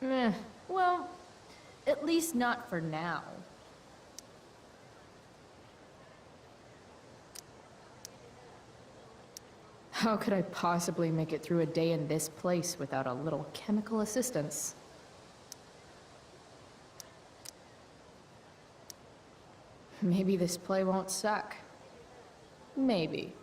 Eh, well, at least not for now. How could I possibly make it through a day in this place without a little chemical assistance? Maybe this play won't suck. Maybe.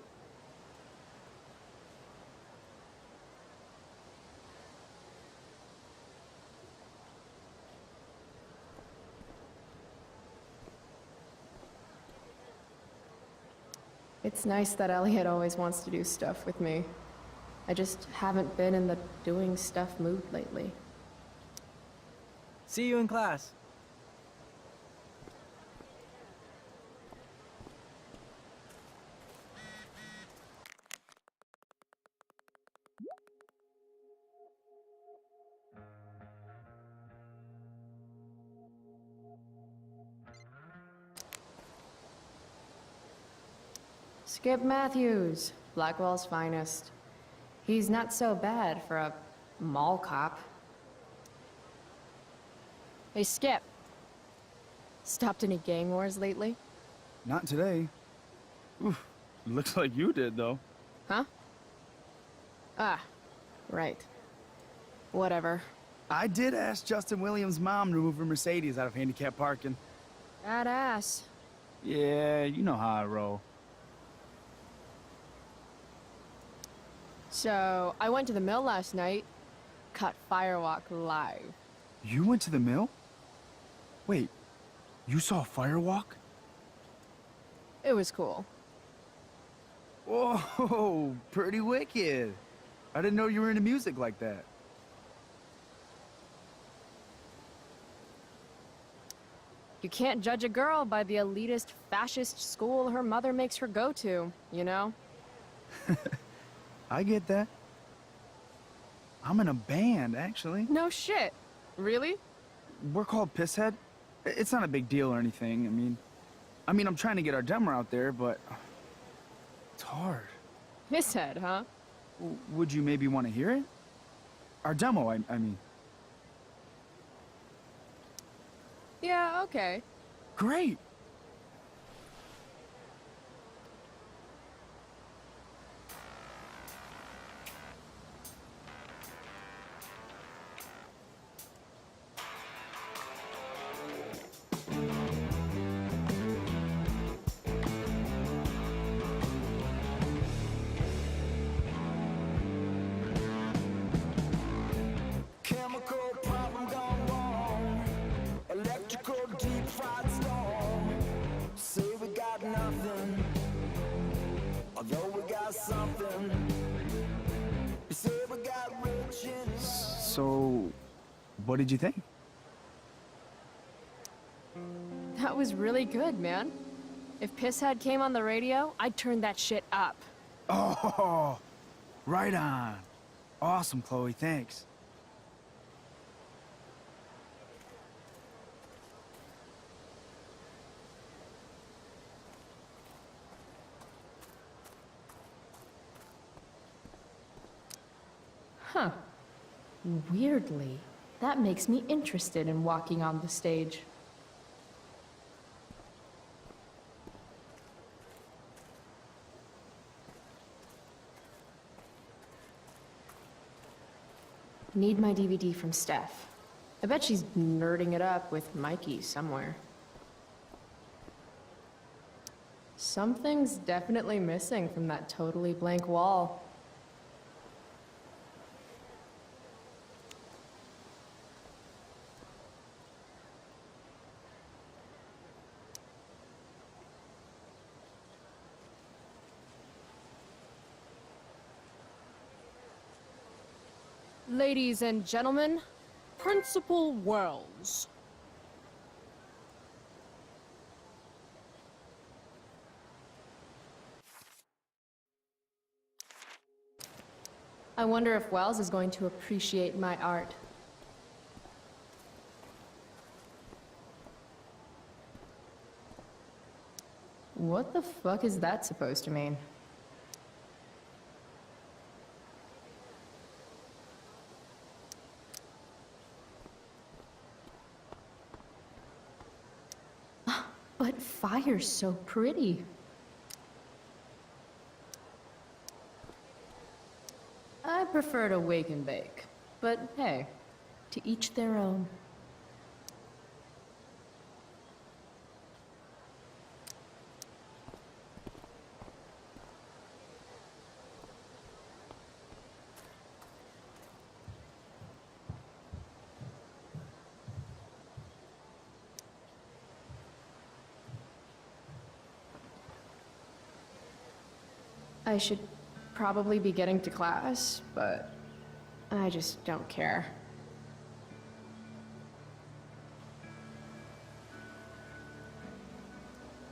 It's nice that Elliot always wants to do stuff with me. I just haven't been in the doing stuff mood lately. See you in class. Skip Matthews, Blackwell's finest. He's not so bad for a mall cop. Hey, Skip. Stopped any gang wars lately? Not today. Oof, looks like you did, though. Huh? Ah, right. Whatever. I did ask Justin Williams' mom to move her Mercedes out of handicap parking. Badass. Yeah, you know how I roll. So, I went to the mill last night. Caught Firewalk live. You went to the mill? Wait, you saw Firewalk? It was cool. Whoa, pretty wicked. I didn't know you were into music like that. You can't judge a girl by the elitist fascist school her mother makes her go to, you know? I get that. I'm in a band, actually. No shit. Really? We're called Pisshead. It's not a big deal or anything. I mean, I'm trying to get our demo out there, but it's hard. Pisshead, huh? Would you maybe want to hear it? Our demo, I mean. Yeah, okay. Great. So, what did you think? That was really good, man. If Pisshead came on the radio, I'd turn that shit up. Oh, right on. Awesome, Chloe, thanks. Huh. Weirdly, that makes me interested in walking on the stage. Need my DVD from Steph. I bet she's nerding it up with Mikey somewhere. Something's definitely missing from that totally blank wall. Ladies and gentlemen, Principal Wells. I wonder if Wells is going to appreciate my art. What the fuck is that supposed to mean? But fire's so pretty. I prefer to wake and bake, but hey, to each their own. I should probably be getting to class, but I just don't care.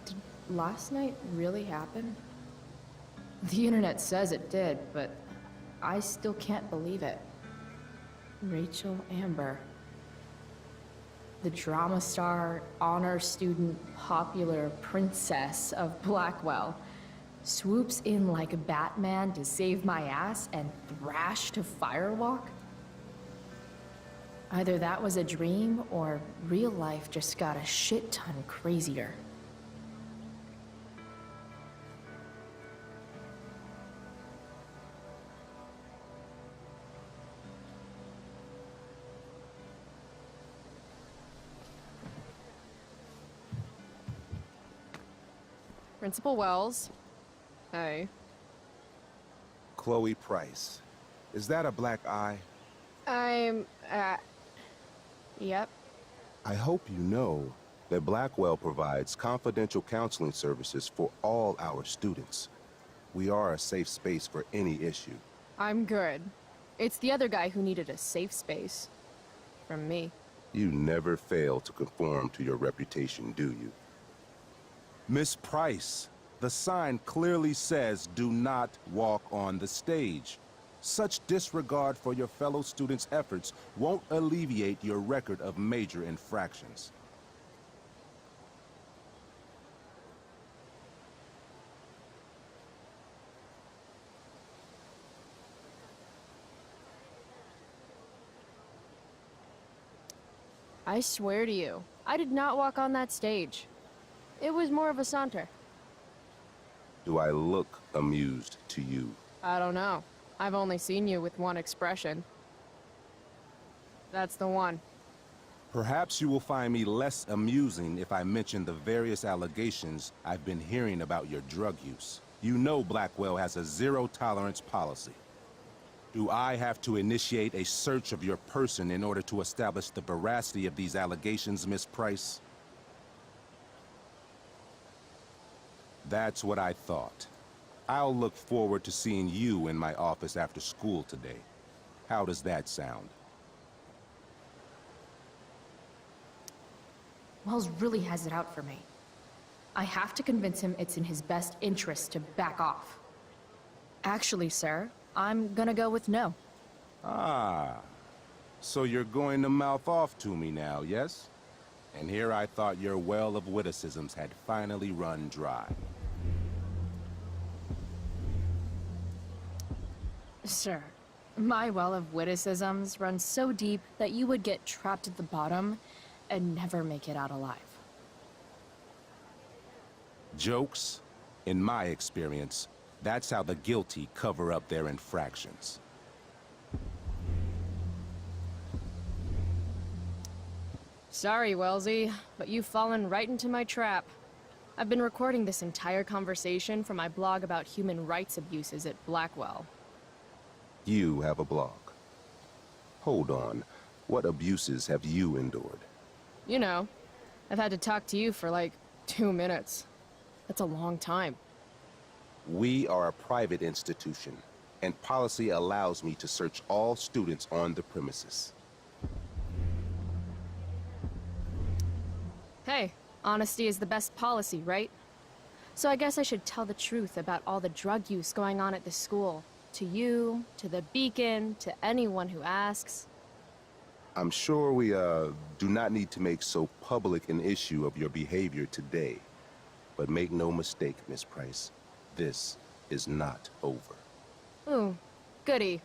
Did last night really happen? The internet says it did, but I still can't believe it. Rachel Amber. The drama star, honor student, popular princess of Blackwell swoops in like Batman to save my ass and thrash to firewalk? Either that was a dream, or real life just got a shit ton crazier. Principal Wells. Hey. Chloe Price. Is that a black eye? Yep. I hope you know that Blackwell provides confidential counseling services for all our students. We are a safe space for any issue. I'm good. It's the other guy who needed a safe space. From me. You never fail to conform to your reputation, do you? Miss Price, the sign clearly says do not walk on the stage. Such disregard for your fellow students' efforts won't alleviate your record of major infractions. I swear to you, I did not walk on that stage. It was more of a saunter. Do I look amused to you? I don't know. I've only seen you with one expression. That's the one. Perhaps you will find me less amusing if I mention the various allegations I've been hearing about your drug use. You know Blackwell has a zero-tolerance policy. Do I have to initiate a search of your person in order to establish the veracity of these allegations, Miss Price? That's what I thought. I'll look forward to seeing you in my office after school today. How does that sound? Wells really has it out for me. I have to convince him it's in his best interest to back off. Actually, sir, I'm gonna go with no. Ah, so you're going to mouth off to me now, yes? And here I thought your well of witticisms had finally run dry. Sir, my well of witticisms runs so deep that you would get trapped at the bottom and never make it out alive. Jokes? In my experience, that's how the guilty cover up their infractions. Sorry, Wellesley, but you've fallen right into my trap. I've been recording this entire conversation for my blog about human rights abuses at Blackwell. You have a blog. Hold on. What abuses have you endured? You know, I've had to talk to you for like 2 minutes. That's a long time. We are a private institution, and policy allows me to search all students on the premises. Hey, honesty is the best policy, right? So I guess I should tell the truth about all the drug use going on at the school. To you, to the Beacon, to anyone who asks. I'm sure we, do not need to make so public an issue of your behavior today. But make no mistake, Miss Price, this is not over. Ooh, goody.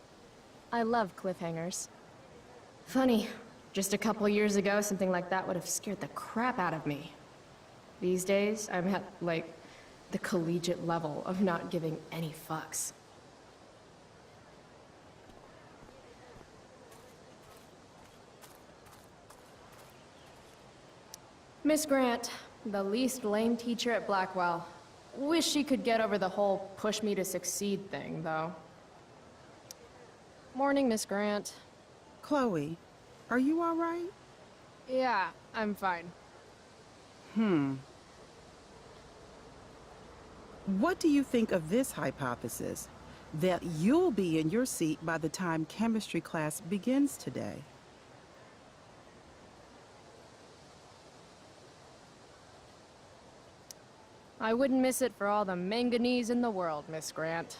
I love cliffhangers. Funny, just a couple years ago, something like that would have scared the crap out of me. These days, I'm at, like, the collegiate level of not giving any fucks. Miss Grant, the least lame teacher at Blackwell. Wish she could get over the whole push me to succeed thing, though. Morning, Miss Grant. Chloe, are you all right? Yeah, I'm fine. What do you think of this hypothesis? That you'll be in your seat by the time chemistry class begins today. I wouldn't miss it for all the manganese in the world, Miss Grant.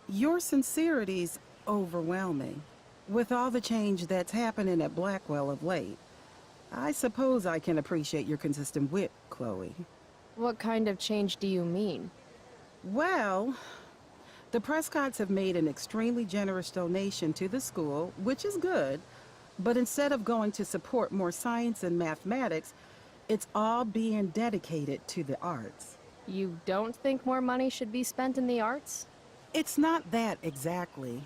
Your sincerity's overwhelming. With all the change that's happening at Blackwell of late, I suppose I can appreciate your consistent wit, Chloe. What kind of change do you mean? Well, the Prescotts have made an extremely generous donation to the school, which is good, but instead of going to support more science and mathematics, it's all being dedicated to the arts. You don't think more money should be spent in the arts? It's not that exactly.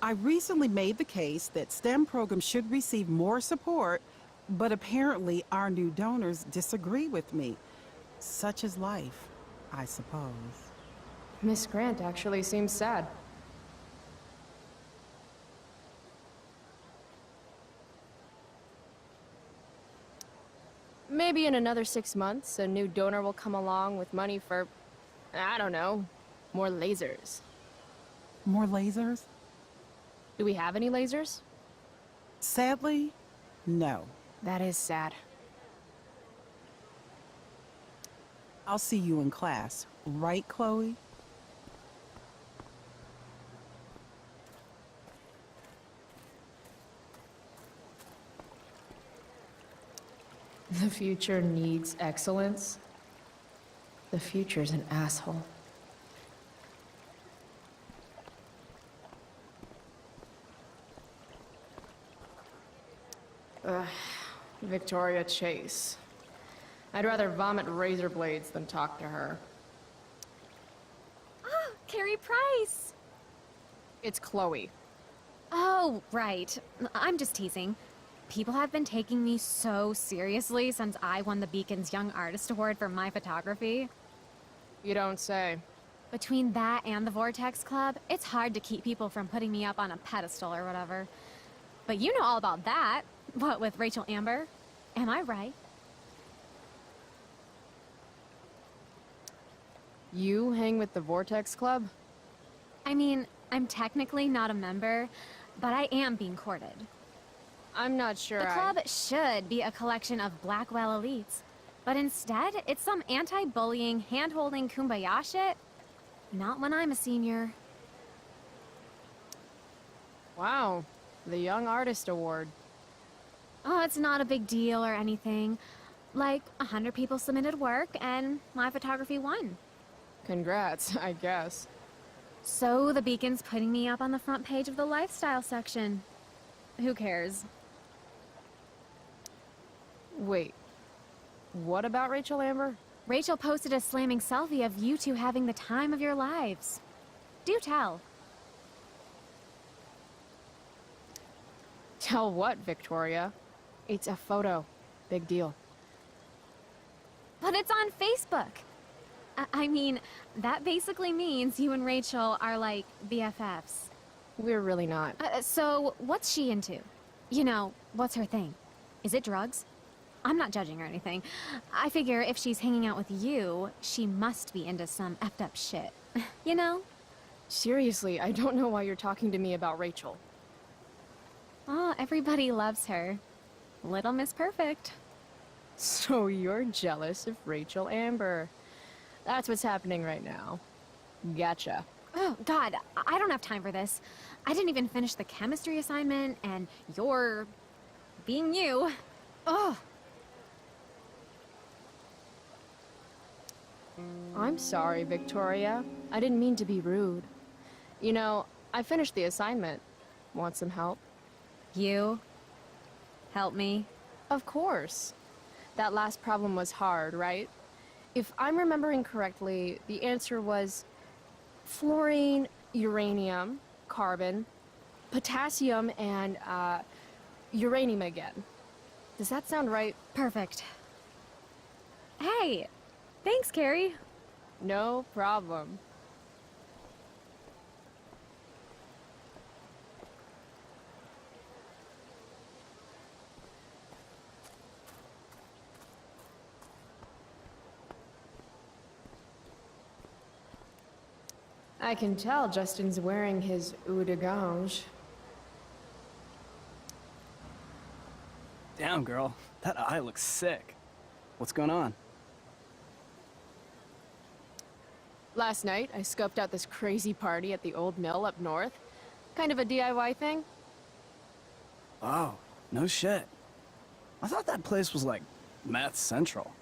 I recently made the case that STEM programs should receive more support, but apparently our new donors disagree with me. Such is life, I suppose. Miss Grant actually seems sad. Maybe in another 6 months, a new donor will come along with money for, I don't know, more lasers. More lasers? Do we have any lasers? Sadly, no. That is sad. I'll see you in class, right, Chloe? The future needs excellence. The future's an asshole. Ugh, Victoria Chase. I'd rather vomit razor blades than talk to her. Oh, Carrie Price! It's Chloe. Oh, right. I'm just teasing. People have been taking me so seriously since I won the Beacon's Young Artist Award for my photography. You don't say. Between that and the Vortex Club, it's hard to keep people from putting me up on a pedestal or whatever. But you know all about that. What with Rachel Amber? Am I right? You hang with the Vortex Club? I mean, I'm technically not a member, but I am being courted. I'm not sure The club should be a collection of Blackwell elites, but instead, it's some anti-bullying, hand-holding kumbaya shit. Not when I'm a senior. Wow, the Young Artist Award. Oh, it's not a big deal or anything. Like, 100 people submitted work, and my photography won. Congrats, I guess. So the Beacon's putting me up on the front page of the lifestyle section. Who cares? Wait, what about Rachel Amber? Rachel posted a slamming selfie of you two having the time of your lives. Do tell. Tell what, Victoria? It's a photo. Big deal. But it's on Facebook. I mean, that basically means you and Rachel are like BFFs. We're really not. So, what's she into? You know, what's her thing? Is it drugs? I'm not judging or anything. I figure if she's hanging out with you, she must be into some effed up shit. You know? Seriously, I don't know why you're talking to me about Rachel. Oh, everybody loves her. Little Miss Perfect. So you're jealous of Rachel Amber. That's what's happening right now. Gotcha. Oh, God, I don't have time for this. I didn't even finish the chemistry assignment, and you're... being you. Ugh. I'm sorry, Victoria. I didn't mean to be rude. You know, I finished the assignment. Want some help? You? Help me? Of course. That last problem was hard, right? If I'm remembering correctly, the answer was fluorine, uranium, carbon, potassium, and, uranium again. Does that sound right? Perfect. Hey, thanks, Carrie. No problem. I can tell Justin's wearing his eau de gange. Damn, girl. That eye looks sick. What's going on? Last night, I scoped out this crazy party at the old mill up north. Kind of a DIY thing. Oh, no shit. I thought that place was like meth central.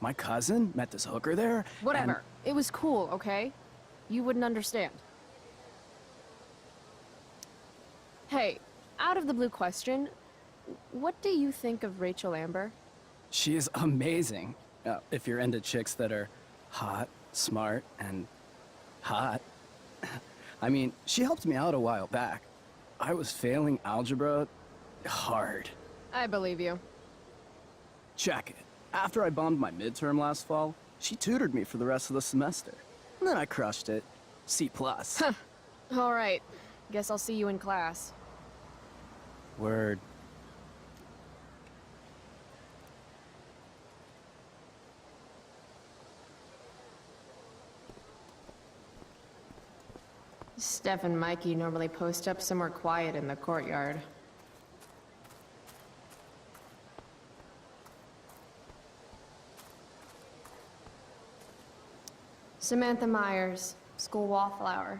My cousin met this hooker there. Whatever. It was cool, okay? You wouldn't understand. Hey, out of the blue question, what do you think of Rachel Amber? She is amazing. If you're into chicks that are hot, smart, and hot. I mean, she helped me out a while back. I was failing algebra hard. I believe you. Check it. After I bombed my midterm last fall, she tutored me for the rest of the semester. And then I crushed it. C+. All right. Guess I'll see you in class. Word. Steph and Mikey normally post up somewhere quiet in the courtyard. Samantha Myers, school wallflower.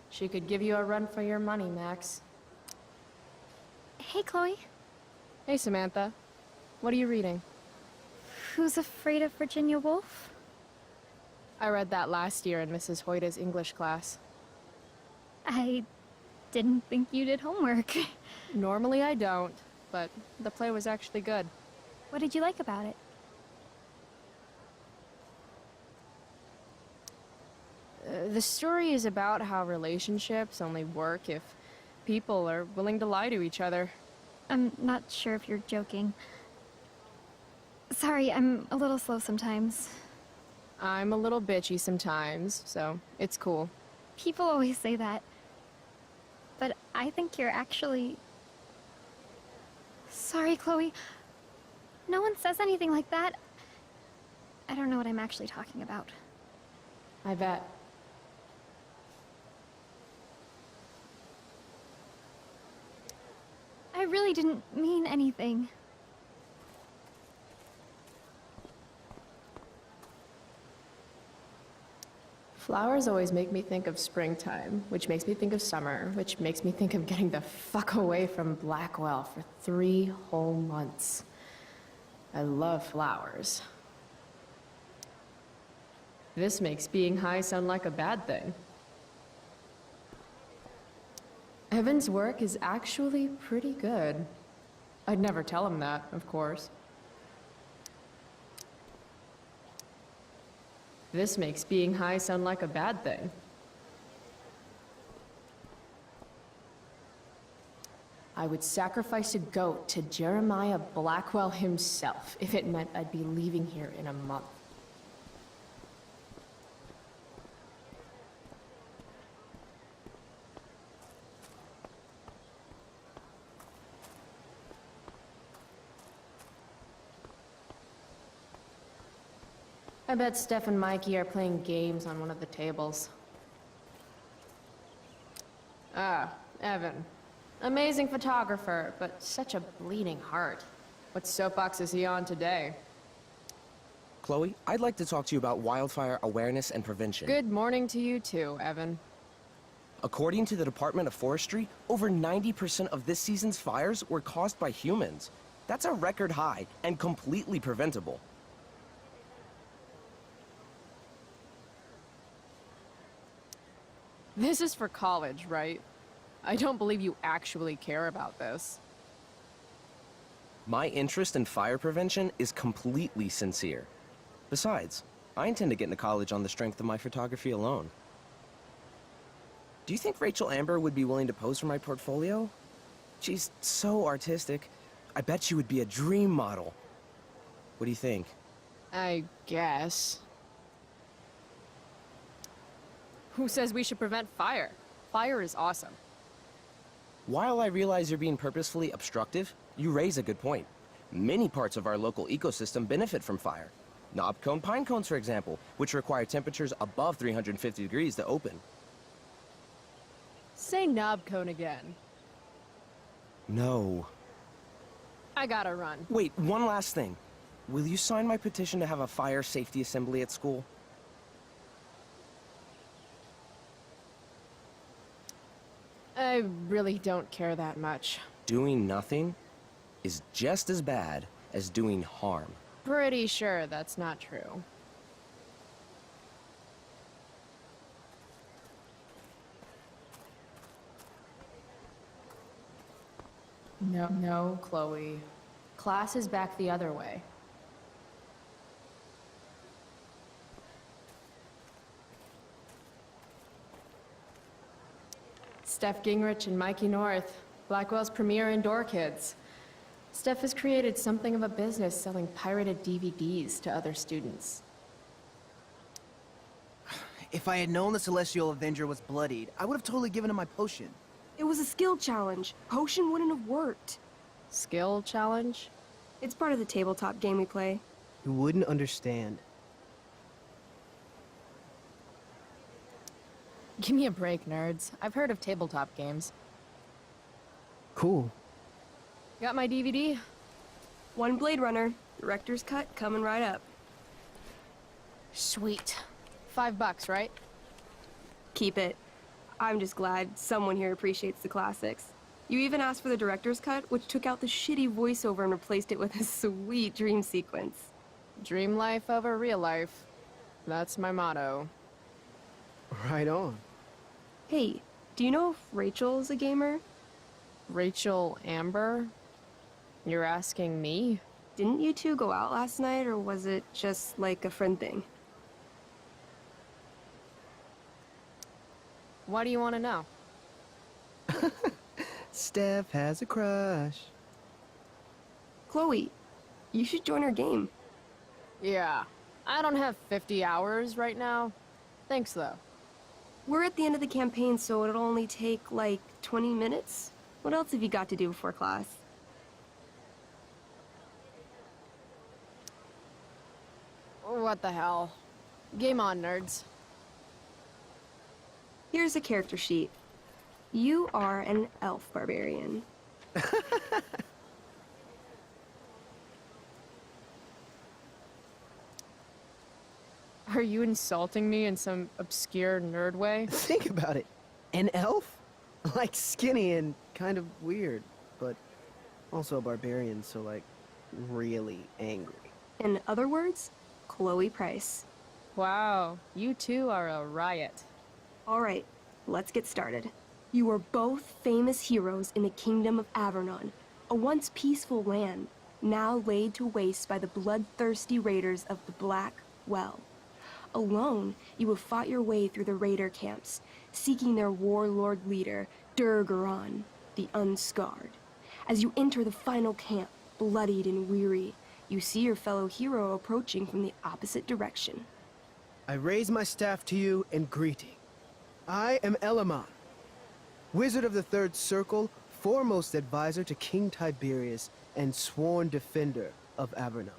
She could give you a run for your money, Max. Hey, Chloe. Hey, Samantha. What are you reading? Who's Afraid of Virginia Woolf? I read that last year in Mrs. Hoyta's English class. I didn't think you did homework. Normally I don't, but the play was actually good. What did you like about it? The story is about how relationships only work if people are willing to lie to each other. I'm not sure if you're joking. Sorry, I'm a little slow sometimes. I'm a little bitchy sometimes, so it's cool. People always say that. But I think you're actually... Sorry, Chloe. No one says anything like that. I don't know what I'm actually talking about. I bet. I really didn't mean anything. Flowers always make me think of springtime, which makes me think of summer, which makes me think of getting the fuck away from Blackwell for 3 whole months. I love flowers. This makes being high sound like a bad thing. Evan's work is actually pretty good. I'd never tell him that, of course. This makes being high sound like a bad thing. I would sacrifice a goat to Jeremiah Blackwell himself if it meant I'd be leaving here in a month. I bet Steph and Mikey are playing games on one of the tables. Ah, Evan. Amazing photographer, but such a bleeding heart. What soapbox is he on today? Chloe, I'd like to talk to you about wildfire awareness and prevention. Good morning to you too, Evan. According to the Department of Forestry, over 90% of this season's fires were caused by humans. That's a record high and completely preventable. This is for college, right? I don't believe you actually care about this. My interest in fire prevention is completely sincere. Besides, I intend to get into college on the strength of my photography alone. Do you think Rachel Amber would be willing to pose for my portfolio? She's so artistic. I bet she would be a dream model. What do you think? I guess. Who says we should prevent fire? Fire is awesome. While I realize you're being purposefully obstructive, you raise a good point. Many parts of our local ecosystem benefit from fire. Knobcone pine cones, for example, which require temperatures above 350 degrees to open. Say knob cone again. No. I gotta run. Wait, one last thing. Will you sign my petition to have a fire safety assembly at school? I really don't care that much. Doing nothing is just as bad as doing harm. Pretty sure that's not true. No, Chloe. Class is back the other way. Steph Gingrich and Mikey North, Blackwell's premier indoor kids. Steph has created something of a business selling pirated DVDs to other students. If I had known the Celestial Avenger was bloodied, I would have totally given him my potion. It was a skill challenge. Potion wouldn't have worked. Skill challenge? It's part of the tabletop game we play. You wouldn't understand. Give me a break, nerds. I've heard of tabletop games. Cool. Got my DVD? One Blade Runner, director's cut coming right up. Sweet. $5, right? Keep it. I'm just glad someone here appreciates the classics. You even asked for the director's cut, which took out the shitty voiceover and replaced it with a sweet dream sequence. Dream life over real life. That's my motto. Right on. Hey, do you know if Rachel's a gamer? Rachel Amber? You're asking me? Didn't you two go out last night, or was it just like a friend thing? Why do you want to know? Steph has a crush. Chloe, you should join our game. Yeah. I don't have 50 hours right now. Thanks, though. We're at the end of the campaign, so it'll only take, like, 20 minutes. What else have you got to do before class? What the hell? Game on, nerds. Here's a character sheet. You are an elf barbarian. Are you insulting me in some obscure nerd way? Think about it. An elf? Like skinny and kind of weird, but also a barbarian, so like really angry. In other words, Chloe Price. Wow, you two are a riot. All right, let's get started. You are both famous heroes in the Kingdom of Avernon, a once peaceful land, now laid to waste by the bloodthirsty raiders of the Black Well. Alone, you have fought your way through the raider camps, seeking their warlord leader, Durgaron, the Unscarred. As you enter the final camp, bloodied and weary, you see your fellow hero approaching from the opposite direction. I raise my staff to you in greeting. I am Elamon, Wizard of the Third Circle, foremost advisor to King Tiberius, and sworn defender of Avernon.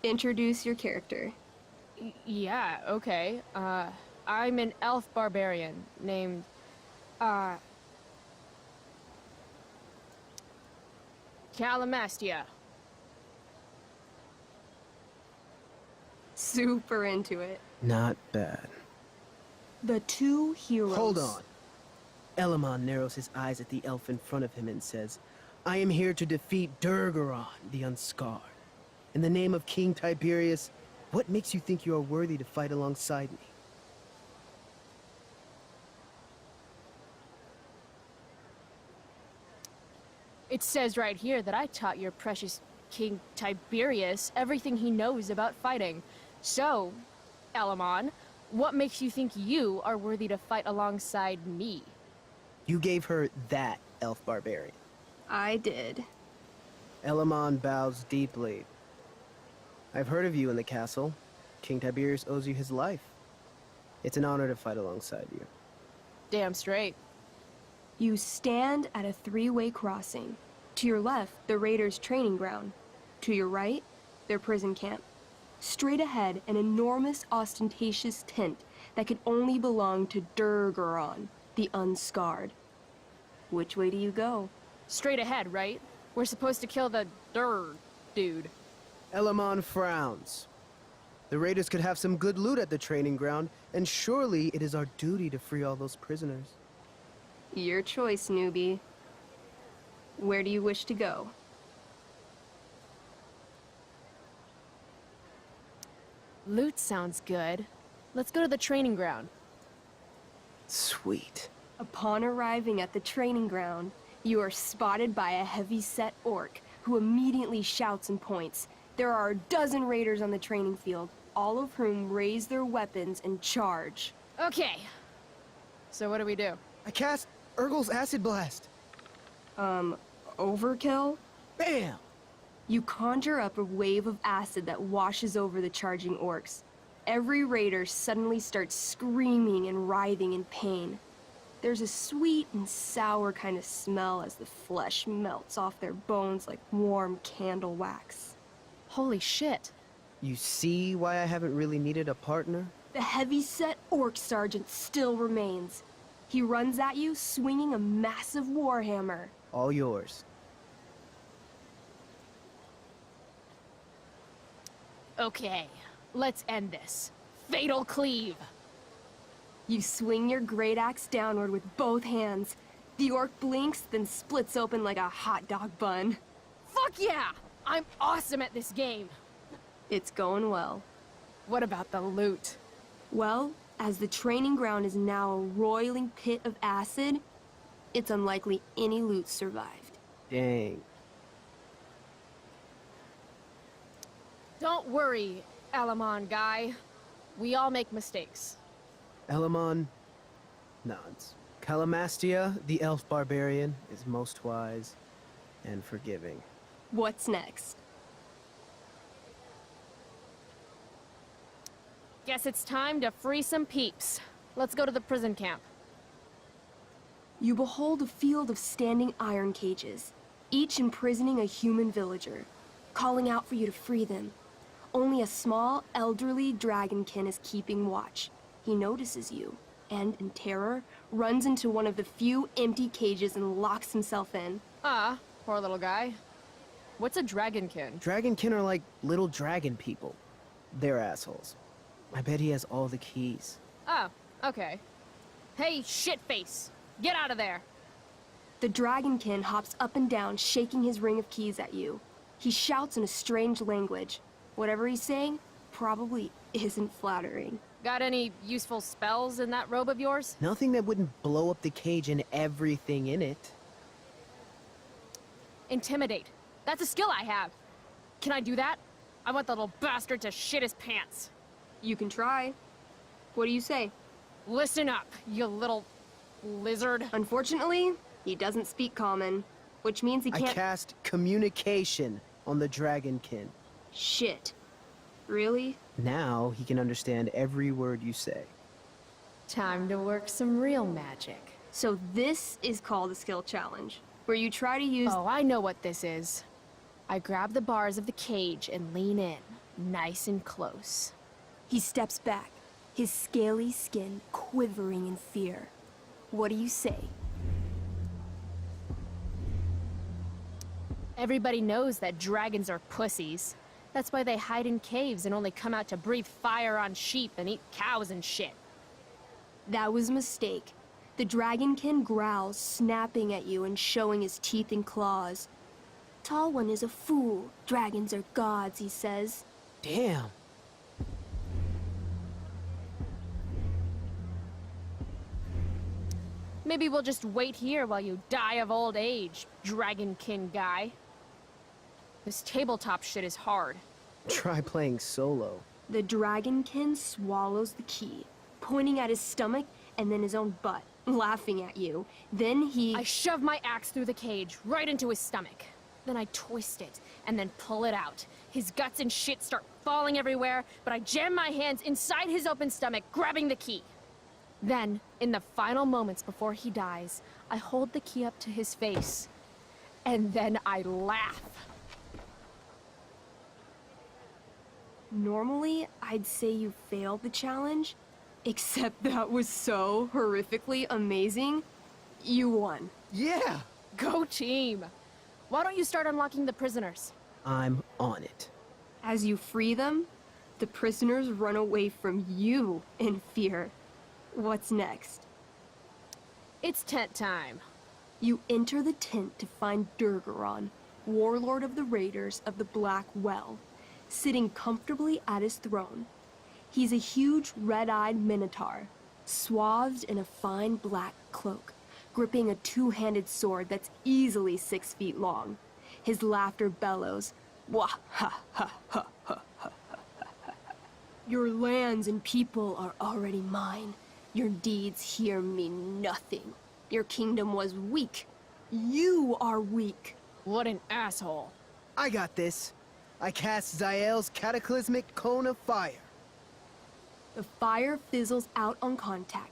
Introduce your character. Yeah, okay. I'm an elf barbarian named, Calamastia. Super into it. Not bad. The two heroes. Hold on. Elamon narrows his eyes at the elf in front of him and says, I am here to defeat Durgaron, the Unscarred. In the name of King Tiberius, what makes you think you are worthy to fight alongside me? It says right here that I taught your precious King Tiberius everything he knows about fighting. So, Elamon, what makes you think you are worthy to fight alongside me? You gave her that elf barbarian. I did. Elamon bows deeply. I've heard of you in the castle. King Tiberius owes you his life. It's an honor to fight alongside you. Damn straight. You stand at a three-way crossing. To your left, the Raiders' training ground. To your right, their prison camp. Straight ahead, an enormous, ostentatious tent that could only belong to Durgaron, the Unscarred. Which way do you go? Straight ahead, right? We're supposed to kill the dude. Elamon frowns. The raiders could have some good loot at the training ground, and surely it is our duty to free all those prisoners. Your choice, newbie. Where do you wish to go? Loot sounds good. Let's go to the training ground. Sweet. Upon arriving at the training ground, you are spotted by a heavy-set orc who immediately shouts and points. There are a dozen raiders on the training field, all of whom raise their weapons and charge. Okay. So what do we do? I cast Urgel's Acid Blast. Overkill? Bam! You conjure up a wave of acid that washes over the charging orcs. Every raider suddenly starts screaming and writhing in pain. There's a sweet and sour kind of smell as the flesh melts off their bones like warm candle wax. Holy shit. You see why I haven't really needed a partner? The heavy-set orc sergeant still remains. He runs at you, swinging a massive warhammer. All yours. Okay, let's end this. Fatal cleave. You swing your great axe downward with both hands. The orc blinks, then splits open like a hot dog bun. Fuck yeah! I'm awesome at this game. It's going well. What about the loot? Well, as the training ground is now a roiling pit of acid, it's unlikely any loot survived. Dang. Don't worry, Elamon guy. We all make mistakes. Elamon nods. Calamastia, the elf barbarian, is most wise and forgiving. What's next? Guess it's time to free some peeps. Let's go to the prison camp. You behold a field of standing iron cages, each imprisoning a human villager, calling out for you to free them. Only a small, elderly dragonkin is keeping watch. He notices you, and in terror, runs into one of the few empty cages and locks himself in. Ah, poor little guy. What's a dragonkin? Dragonkin are like little dragon people. They're assholes. I bet he has all the keys. Oh, okay. Hey, shitface! Get out of there! The dragonkin hops up and down, shaking his ring of keys at you. He shouts in a strange language. Whatever he's saying probably isn't flattering. Got any useful spells in that robe of yours? Nothing that wouldn't blow up the cage and everything in it. Intimidate. That's a skill I have. Can I do that? I want the little bastard to shit his pants. You can try. What do you say? Listen up, you little lizard. Unfortunately, he doesn't speak common, which means he I can't— cast communication on the dragonkin. Shit. Really? Now he can understand every word you say. Time to work some real magic. So this is called a skill challenge, where you try to use— Oh, I know what this is. I grab the bars of the cage and lean in, nice and close. He steps back, his scaly skin quivering in fear. What do you say? Everybody knows that dragons are pussies. That's why they hide in caves and only come out to breathe fire on sheep and eat cows and shit. That was a mistake. The dragonkin growls, snapping at you and showing his teeth and claws. Tall One is a fool. Dragons are gods, he says. Damn. Maybe we'll just wait here while you die of old age, Dragonkin guy. This tabletop shit is hard. Try playing solo. The dragonkin swallows the key, pointing at his stomach and then his own butt, laughing at you. Then he... I shove my axe through the cage, right into his stomach. Then I twist it, and then pull it out. His guts and shit start falling everywhere, but I jam my hands inside his open stomach, grabbing the key. Then, in the final moments before he dies, I hold the key up to his face. And then I laugh. Normally, I'd say you failed the challenge, except that was so horrifically amazing. You won. Yeah! Go team! Why don't you start unlocking the prisoners? I'm on it. As you free them, the prisoners run away from you in fear. What's next? It's tent time. You enter the tent to find Durgaron, warlord of the Raiders of the Black Well, sitting comfortably at his throne. He's a huge red-eyed minotaur, swathed in a fine black cloak, gripping a two-handed sword that's easily 6 feet long. His laughter bellows, "Wah ha ha ha ha ha ha. Your lands and people are already mine. Your deeds here mean nothing. Your kingdom was weak. You are weak." What an asshole. I got this. I cast Zael's cataclysmic cone of fire. The fire fizzles out on contact.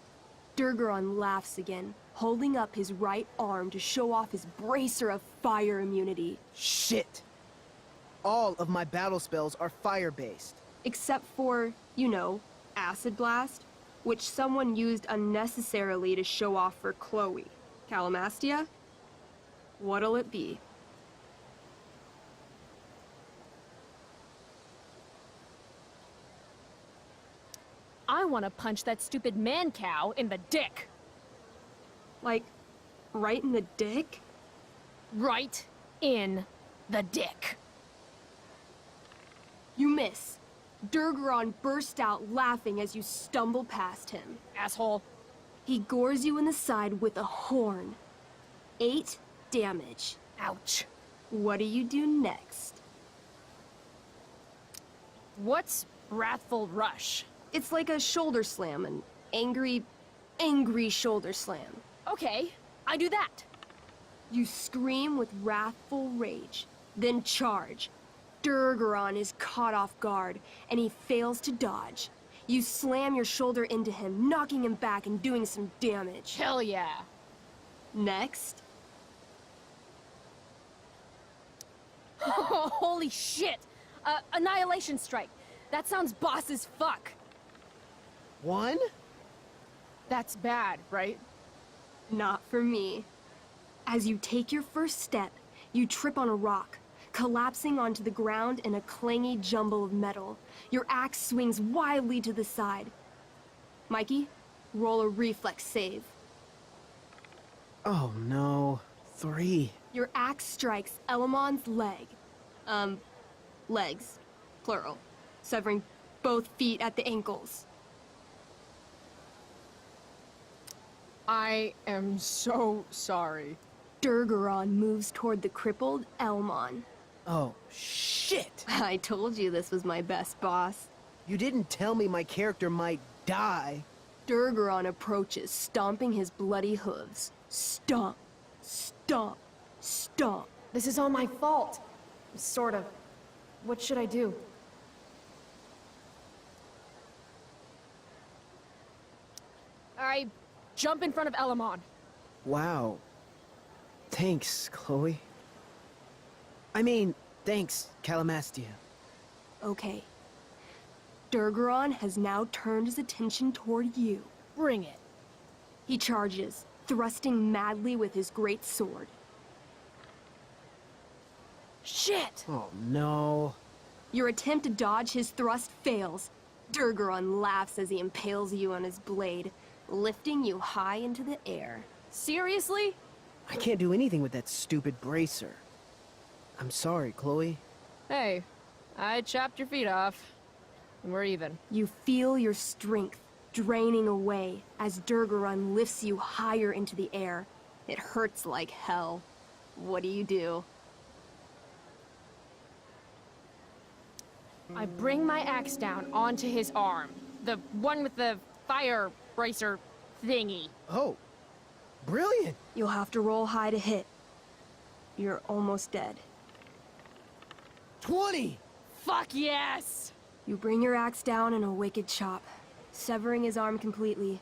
Durgaron laughs again, holding up his right arm to show off his bracer of fire immunity. Shit! All of my battle spells are fire-based. Except for, you know, Acid Blast, which someone used unnecessarily to show off for Chloe. Calamastia? What'll it be? I want to punch that stupid man-cow in the dick. Like, right in the dick? Right in the dick. You miss. Durgaron burst out laughing as you stumble past him. Asshole. He gores you in the side with a horn. 8 damage. Ouch. What do you do next? What's Wrathful Rush? It's like a shoulder slam, an angry shoulder slam. Okay, I do that. You scream with wrathful rage, then charge. Durgaron is caught off guard, and he fails to dodge. You slam your shoulder into him, knocking him back and doing some damage. Hell yeah. Next, Holy shit! Annihilation Strike. That sounds boss as fuck. 1? That's bad, right? not for me. As you take your first step, you trip on a rock, collapsing onto the ground in a clangy jumble of metal. Your axe swings wildly to the side. Mikey, roll a reflex save. Oh no. 3. Your axe strikes Elamon's leg. Legs. Plural. Severing both feet at the ankles. I am so sorry. Durgaron moves toward the crippled Elmon. Oh, shit! I told you this was my best boss. You didn't tell me my character might die. Durgaron approaches, stomping his bloody hooves. Stomp, stomp, stomp. This is all my fault. Sort of. What should I do? I jump in front of Elamon. Wow. Thanks, Chloe. I mean, thanks, Calamastia. Okay. Durgaron has now turned his attention toward you. Bring it. He charges, thrusting madly with his great sword. Shit! Oh no. Your attempt to dodge his thrust fails. Durgaron laughs as he impales you on his blade, lifting you high into the air. Seriously? I can't do anything with that stupid bracer. I'm sorry, Chloe. Hey, I chopped your feet off. And we're even. You feel your strength, draining away as Durgarun lifts you higher into the air. It hurts like hell. What do? I bring my axe down onto his arm. The one with the fire bracer thingy. Oh, brilliant! You'll have to roll high to hit. You're almost dead. 20! Fuck yes! You bring your axe down in a wicked chop, severing his arm completely.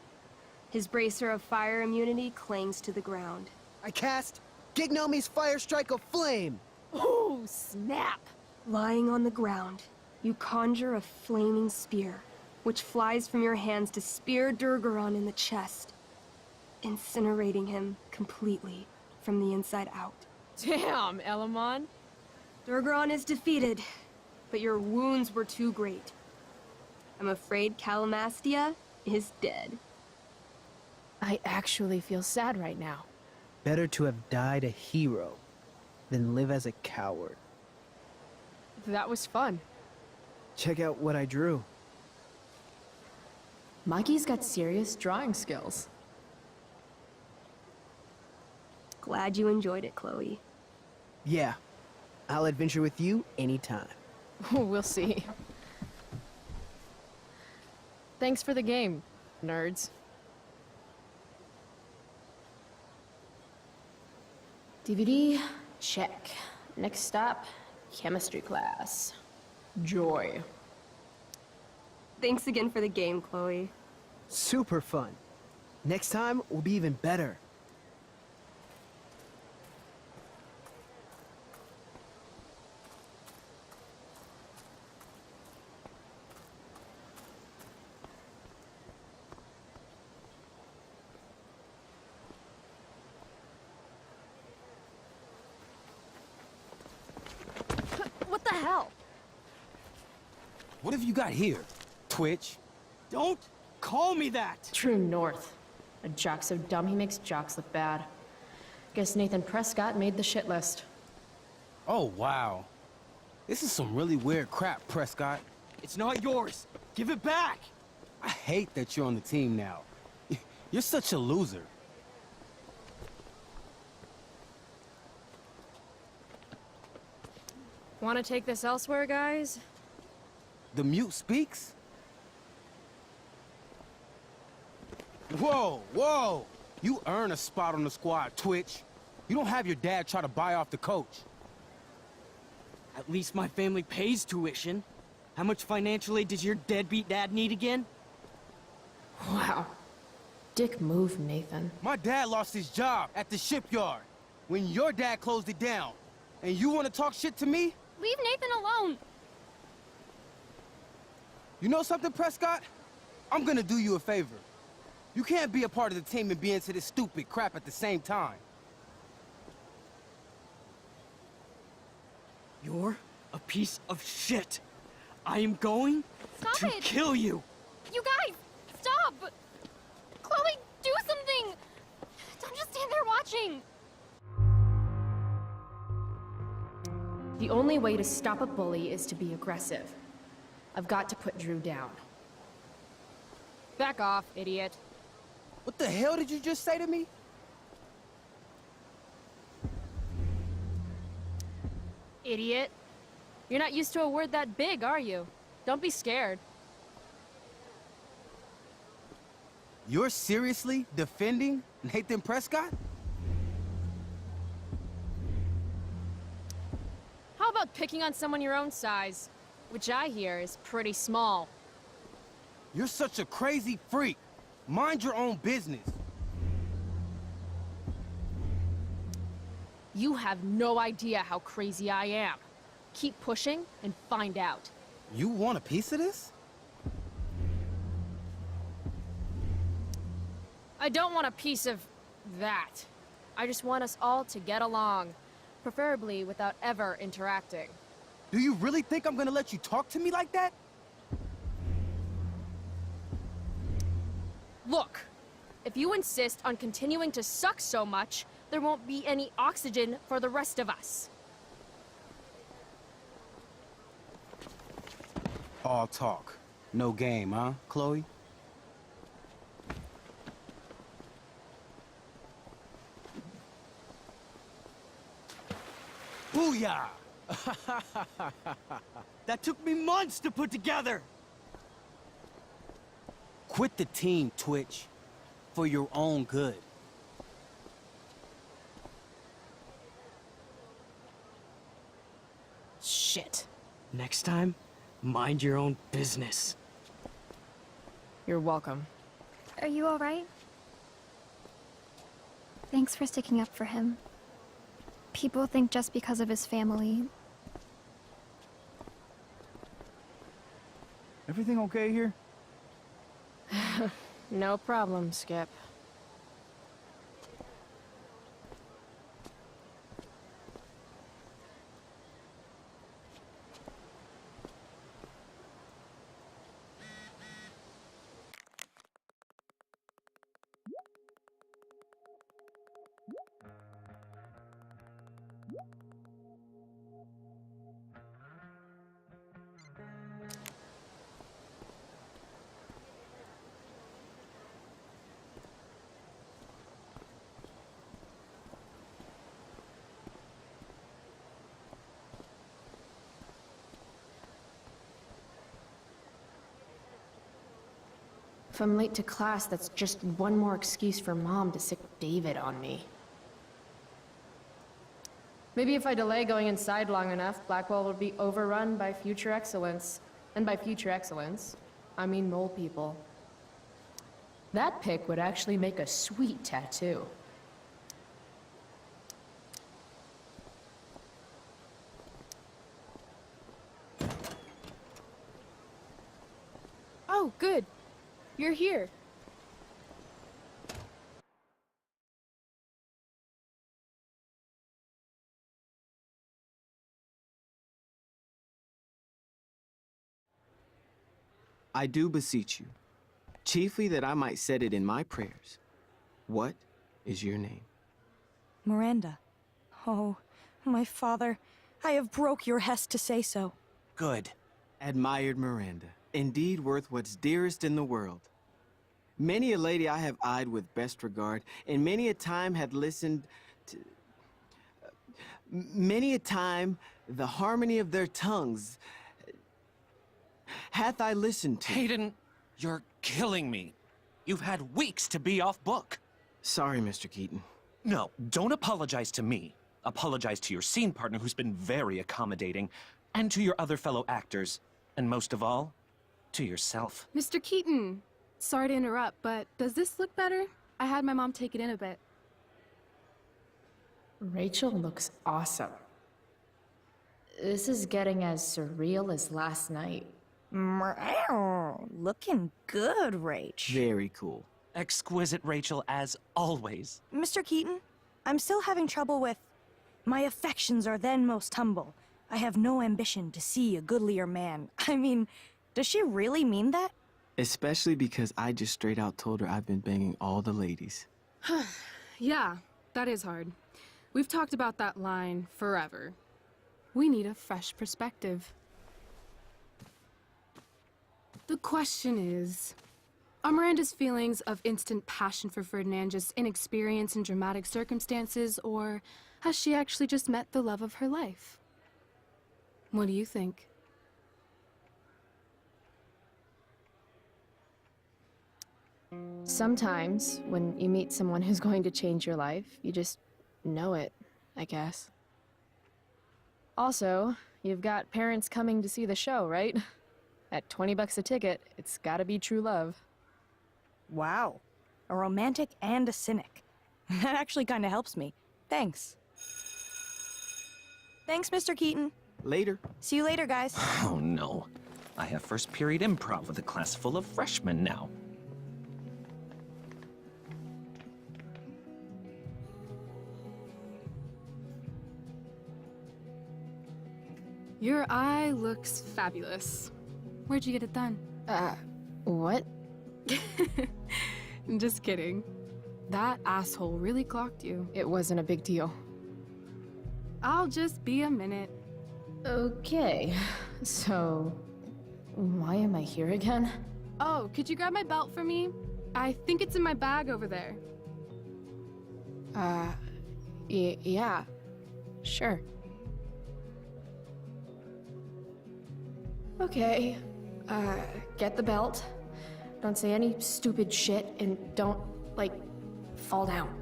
His bracer of fire immunity clings to the ground. I cast Gignomi's Fire Strike of Flame! Ooh, snap! Lying on the ground, you conjure a flaming spear, which flies from your hands to spear Durgaron in the chest, incinerating him completely from the inside out. Damn, Elamon. Durgaron is defeated, but your wounds were too great. I'm afraid Calamastia is dead. I actually feel sad right now. Better to have died a hero than live as a coward. That was fun. Check out what I drew. Mikey's got serious drawing skills. Glad you enjoyed it, Chloe. Yeah, I'll adventure with you anytime. We'll see. Thanks for the game, nerds. DVD, check. Next stop, chemistry class. Joy. Thanks again for the game, Chloe. Super fun. Next time will be even better. What the hell? What have you got here, Twitch? Don't call me that! True north. A jock so dumb he makes jocks look bad. Guess Nathan Prescott made the shit list. Oh, wow. This is some really weird crap, Prescott. It's not yours. Give it back! I hate that you're on the team now. You're such a loser. Want to take this elsewhere, guys? The mute speaks? Whoa, whoa! You earn a spot on the squad, Twitch. You don't have your dad try to buy off the coach. At least my family pays tuition. How much financial aid does your deadbeat dad need again? Wow. Dick move, Nathan. My dad lost his job at the shipyard when your dad closed it down. And you want to talk shit to me? Leave Nathan alone! You know something, Prescott? I'm gonna do you a favor. You can't be a part of the team and be into this stupid crap at the same time. You're a piece of shit. I am going Stop to it! kill you. You guys! Stop! Chloe, do something! Don't just stand there watching! The only way to stop a bully is to be aggressive. I've got to put Drew down. Back off, idiot. What the hell did you just say to me? Idiot. You're not used to a word that big, are you? Don't be scared. You're seriously defending Nathan Prescott? How about picking on someone your own size? Which I hear is pretty small. You're such a crazy freak. Mind your own business. You have no idea how crazy I am. Keep pushing and find out. You want a piece of this? I don't want a piece of that. I just want us all to get along, preferably without ever interacting. Do you really think I'm gonna let you talk to me like that? Look, if you insist on continuing to suck so much, there won't be any oxygen for the rest of us. All talk, no game, huh, Chloe? Booyah! That took me months to put together! Quit the team, Twitch. For your own good. Shit. Next time, mind your own business. You're welcome. Are you alright? Thanks for sticking up for him. People think just because of his family. Everything okay here? No problem, Skip. If I'm late to class, that's just one more excuse for Mom to sick David on me. Maybe if I delay going inside long enough, Blackwell will be overrun by future excellence. And by future excellence, I mean mole people. That pic would actually make a sweet tattoo. Oh, good. You're here. I do beseech you, chiefly that I might set it in my prayers. What is your name? Miranda. Oh, my father, I have broke your hest to say so. Good. Admired Miranda, indeed worth what's dearest in the world. Many a lady I have eyed with best regard, and many a time had listened to... many a time the harmony of their tongues hath I listened to. Hayden, you're killing me. You've had weeks to be off book. Sorry, Mr. Keaton. No, don't apologize to me. Apologize to your scene partner who's been very accommodating, and to your other fellow actors, and most of all, to yourself. Mr. Keaton, sorry to interrupt, but does this look better? I had my mom take it in a bit. Rachel looks awesome. This is getting as surreal as last night. Looking good, Rach. Very cool. Exquisite, Rachel, as always. Mr. Keaton, I'm still having trouble with... My affections are then most humble. I have no ambition to see a goodlier man. I mean, does she really mean that? Especially because I just straight out told her I've been banging all the ladies. Yeah, that is hard. We've talked about that line forever. We need a fresh perspective. The question is, are Miranda's feelings of instant passion for Ferdinand just inexperience in dramatic circumstances, or has she actually just met the love of her life? What do you think? Sometimes, when you meet someone who's going to change your life, you just know it, I guess. Also, you've got parents coming to see the show, right? At $20 a ticket, it's gotta be true love. Wow. A romantic and a cynic. That actually kind of helps me. Thanks. Thanks, Mr. Keaton. Later. See you later, guys. Oh no. I have first period improv with a class full of freshmen now. Your eye looks fabulous. Where'd you get it done? What? Just kidding. That asshole really clocked you. It wasn't a big deal. I'll just be a minute. Okay, so why am I here again? Oh, could you grab my belt for me? I think it's in my bag over there. Yeah, sure. Okay, get the belt. Don't say any stupid shit and don't, like, fall down.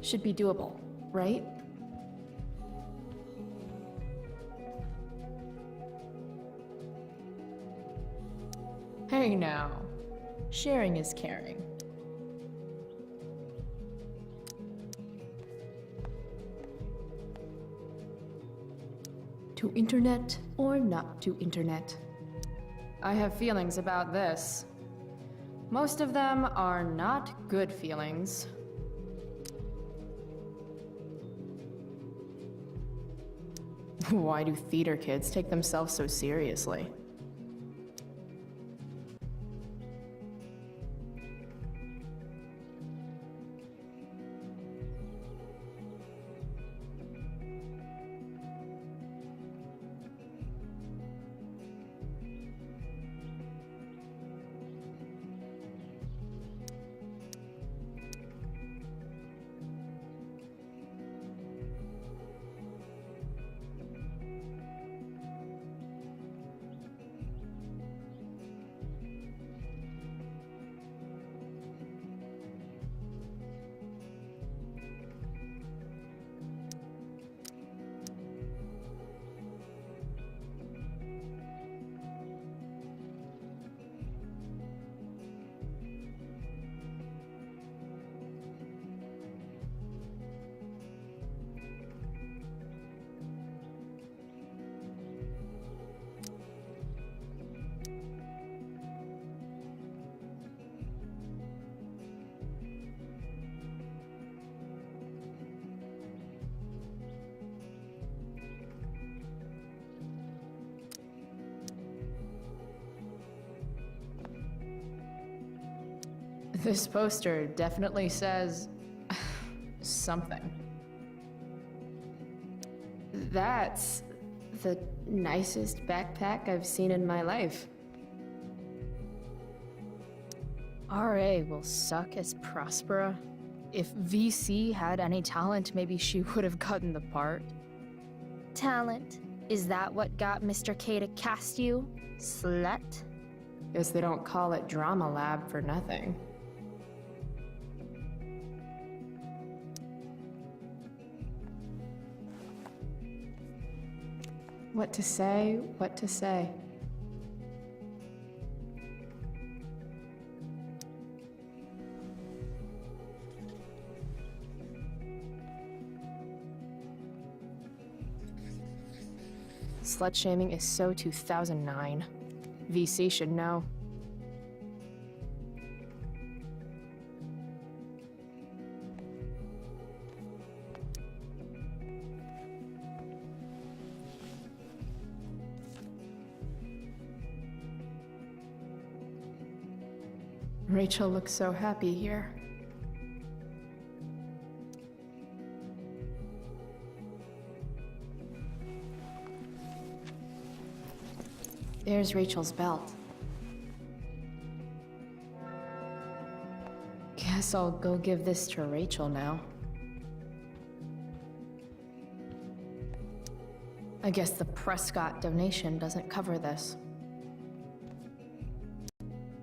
Should be doable, right? Hey now, sharing is caring. To internet or not to internet? I have feelings about this. Most of them are not good feelings. Why do theater kids take themselves so seriously? This poster definitely says something. That's the nicest backpack I've seen in my life. RA will suck as Prospera. If VC had any talent, maybe she would have gotten the part. Talent? Is that what got Mr. K to cast you, slut? Guess they don't call it Drama Lab for nothing. What to say, what to say. Slut-shaming is so 2009. VC should know. Rachel looks so happy here. There's Rachel's belt. Guess I'll go give this to Rachel now. I guess the Prescott donation doesn't cover this.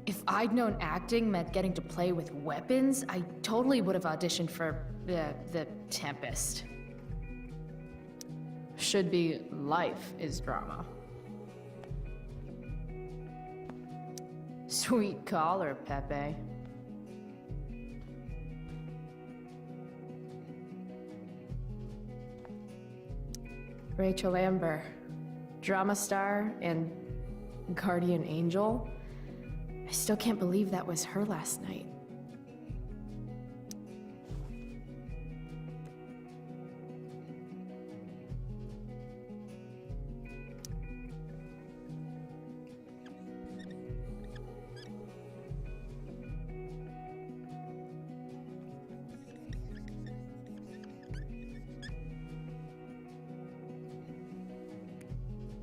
If I'd known acting meant getting to play with weapons, I totally would have auditioned for the Tempest. Should be life is drama. Sweet collar, Pepe. Rachel Amber, drama star and guardian angel. I still can't believe that was her last night.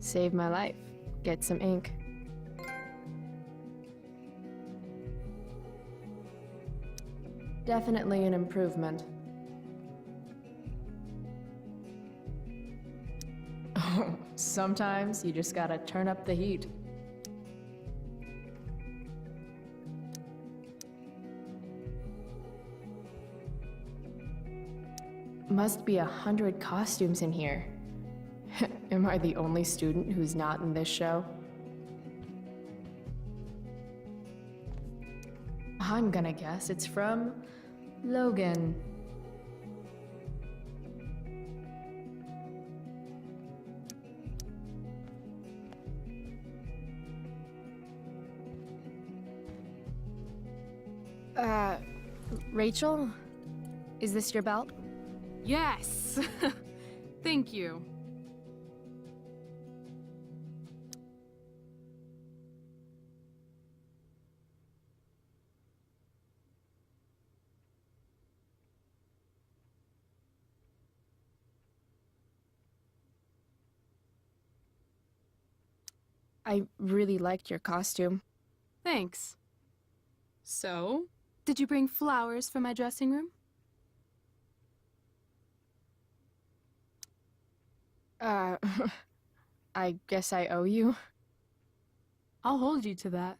Save my life. Get some ink. Definitely an improvement. Oh, Sometimes you just gotta turn up the heat. Must be 100 costumes in here. Am I the only student who's not in this show? I'm gonna guess it's from Logan. Rachel? Is this your belt? Yes! Thank you. I really liked your costume. Thanks. So, did you bring flowers for my dressing room? I guess I owe you. I'll hold you to that.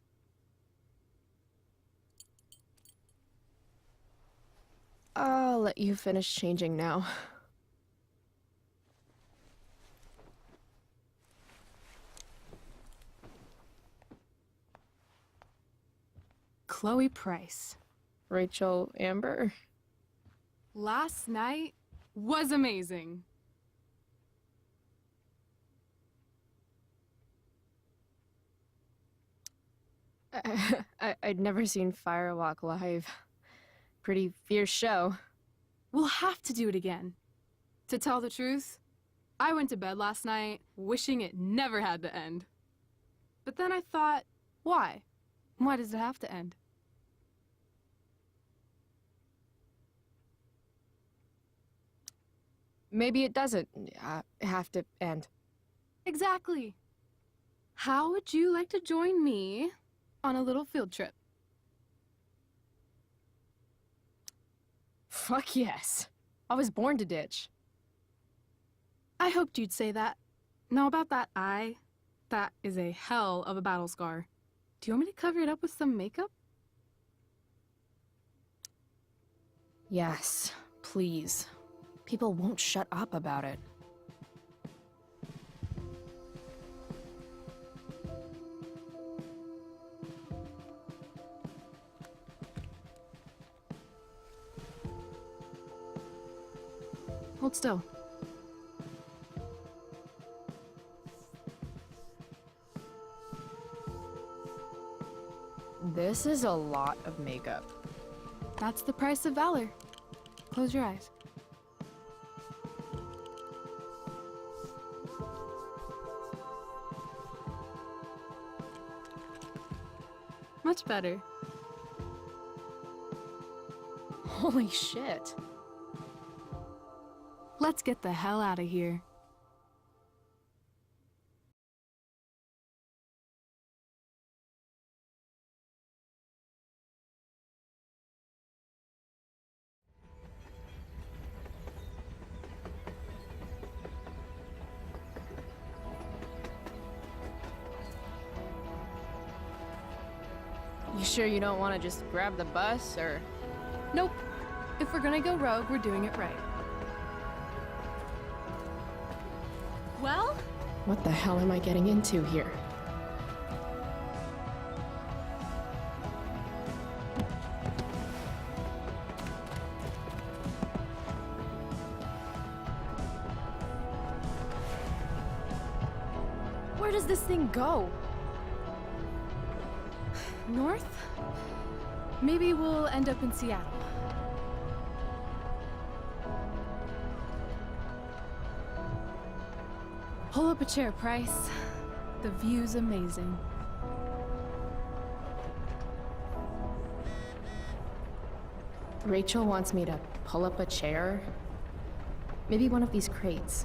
I'll let you finish changing now. Chloe Price. Rachel Amber? Last night was amazing. I'd never seen Firewalk live. Pretty fierce show. We'll have to do it again. To tell the truth, I went to bed last night wishing it never had to end. But then I thought, why? Why does it have to end? Maybe it doesn't have to end. Exactly. How would you like to join me on a little field trip? Fuck yes. I was born to ditch. I hoped you'd say that. Now about that eye, that is a hell of a battle scar. Do you want me to cover it up with some makeup? Yes, please. People won't shut up about it. Hold still. This is a lot of makeup. That's the price of valor. Close your eyes. Much better. Holy shit. Let's get the hell out of here. You sure you don't want to just grab the bus, or...? Nope. If we're gonna go rogue, we're doing it right. Well? What the hell am I getting into here? Where does this thing go? North? Maybe we'll end up in Seattle. Pull up a chair, Price. The view's amazing. Rachel wants me to pull up a chair. Maybe one of these crates.